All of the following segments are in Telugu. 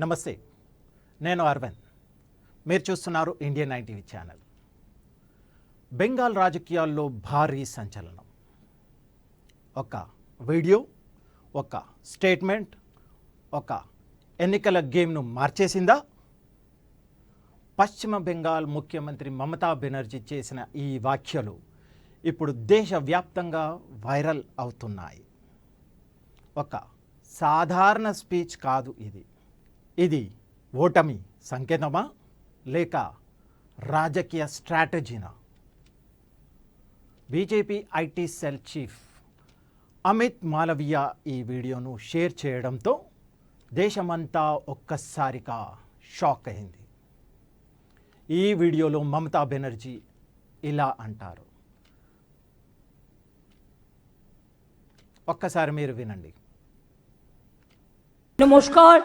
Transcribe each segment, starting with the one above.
నమస్తే, నేను అరవింద్. మీరు చూస్తున్నారు ఇండియన్ 9 టీవీ ఛానల్. బెంగాల్ రాజకీయాల్లో భారీ సంచలనం. ఒక వీడియో, ఒక స్టేట్మెంట్, ఒక ఎన్నికల గేమ్ను మార్చేసిందా? పశ్చిమ బెంగాల్ ముఖ్యమంత్రి మమతా బెనర్జీ చేసిన ఈ వ్యాఖ్యలు ఇప్పుడు దేశవ్యాప్తంగా వైరల్ అవుతున్నాయి. ఒక సాధారణ స్పీచ్ కాదు ఇది ఓటమి సంకేతమా లేక రాజకీయ స్ట్రాటజీనా? BJP IT cell chief Amit Malviya ఈ వీడియోను షేర్ చేయడంతో దేశమంతా ఒక్కసారిగా షాక్ అయింది. ఈ వీడియోలో మమతా బెనర్జీ ఇలా అంటారు. ఒక్కసారి మీరు వినండి. नमस्कार,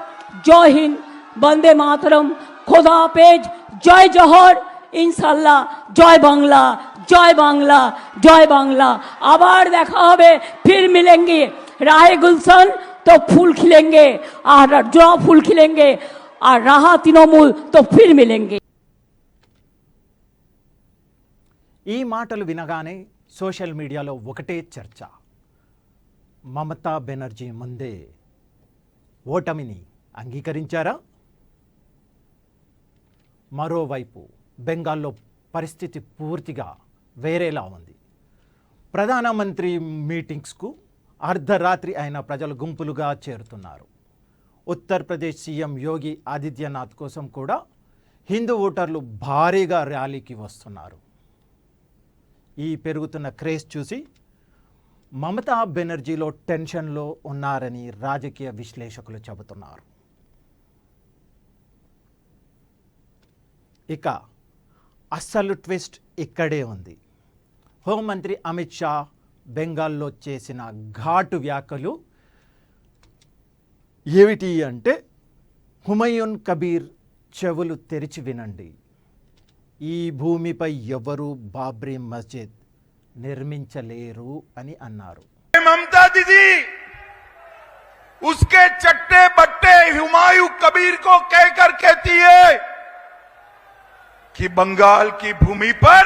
जय हिंद, वंदे मातरम, खुदा हाफेज, जय जौहर, इंशाल्लाह जय बांग्ला, जय बांग्ला, जय बांग्ला। आबार देखा होबे, फिर मिलेंगे। राहे गुलशन तो फूल खिलेंगे और जो फूल खिलेंगे और राहा तृणमूल तो फिर मिलेंगे। ఈ మాటలు వినగానే సోషల్ మీడియాలో ఒకటే చర్చ. మమతా బెనర్జీ ముందే ఓటమిని అంగీకరించారా? మరోవైపు బెంగాల్లో పరిస్థితి పూర్తిగా వేరేలా ఉంది. ప్రధానమంత్రి మీటింగ్స్కు అర్ధరాత్రి అయిన ప్రజలు గుంపులుగా చేరుతున్నారు. ఉత్తరప్రదేశ్ సీఎం యోగి ఆదిత్యనాథ్ కోసం కూడా హిందూ ఓటర్లు భారీగా ర్యాలీకి వస్తున్నారు. ఈ పెరుగుతున్న క్రేజ్ చూసి మమతా బెనర్జీలో టెన్షన్లో ఉన్నారని రాజకీయ విశ్లేషకులు చెబుతున్నారు. ఇక అస్సలు ట్విస్ట్ ఇక్కడే ఉంది. హోంమంత్రి అమిత్ షా బెంగాల్లో చేసిన ఘాటు వ్యాఖ్యలు ఏమిటి అంటే, హుమయూన్ కబీర్ చెవులు తెరిచి వినండి. ఈ భూమిపై ఎవరు బాబ్రీ మస్జిద్ నిర్మించలేరు అని అన్నారు. ममता दीदी उसके चट्टे बट्टे हुमायूं कबीर को कहकर कहती है कि बंगाल की भूमि पर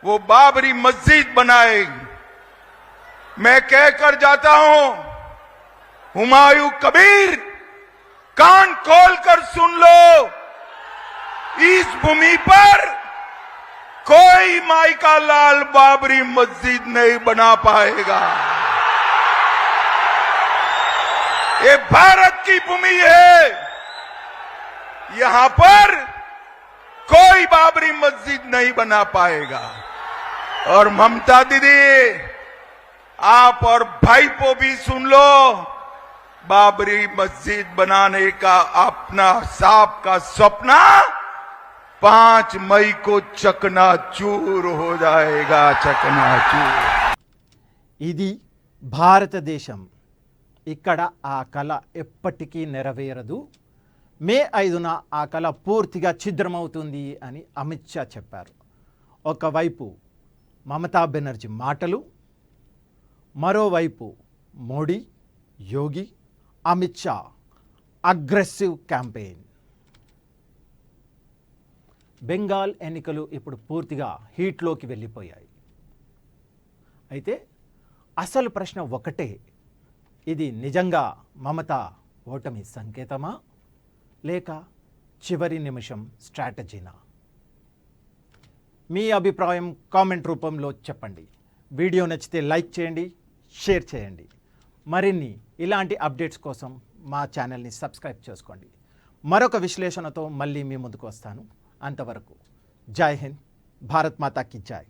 वो बाबरी मस्जिद बनाएगी। मैं कहकर जाता हूं, हुमायूं कबीर कान खोलकर सुन लो, इस भूमि पर कोई माई का लाल बाबरी मस्जिद नहीं बना पाएगा। ये भारत की भूमि है, यहां पर कोई बाबरी मस्जिद नहीं बना पाएगा। और ममता दीदी, आप और भाई को भी सुन लो, बाबरी मस्जिद बनाने का अपना सांप का सपना 5 मई को चकनाचूर हो जाएगा, चकनाचूर। ఇది భారతదేశం. ఇక్కడ ఆ కళ ఎప్పటికీ నెరవేరదు. మే 5న ఆ కళ పూర్తిగా ఛిద్రమవుతుంది అని అమిత్ షా చెప్పారు. ఒకవైపు మమతా బెనర్జీ మాటలు, మరోవైపు మోడీ, యోగి, అమిత్ షా అగ్రెసివ్ క్యాంపెయిన్. బెంగాల్ ఎన్నికలు ఇప్పుడు పూర్తిగా హీట్లోకి వెళ్ళిపోయాయి. అయితే అసలు ప్రశ్న ఒకటే, ఇది నిజంగా మమతా ఓటమి సంకేతమా లేక చివరి నిమిషం స్ట్రాటజీనా? మీ అభిప్రాయం కామెంట్ రూపంలో చెప్పండి. వీడియో నచ్చితే లైక్ చేయండి, షేర్ చేయండి. మరిన్ని ఇలాంటి అప్డేట్స్ కోసం మా ఛానల్ని సబ్స్క్రైబ్ చేసుకోండి. మరొక విశ్లేషణతో మళ్ళీ మీ ముందుకు వస్తాను. అంతవరకు జై హింద్, భారత్ మాతా కీ జై.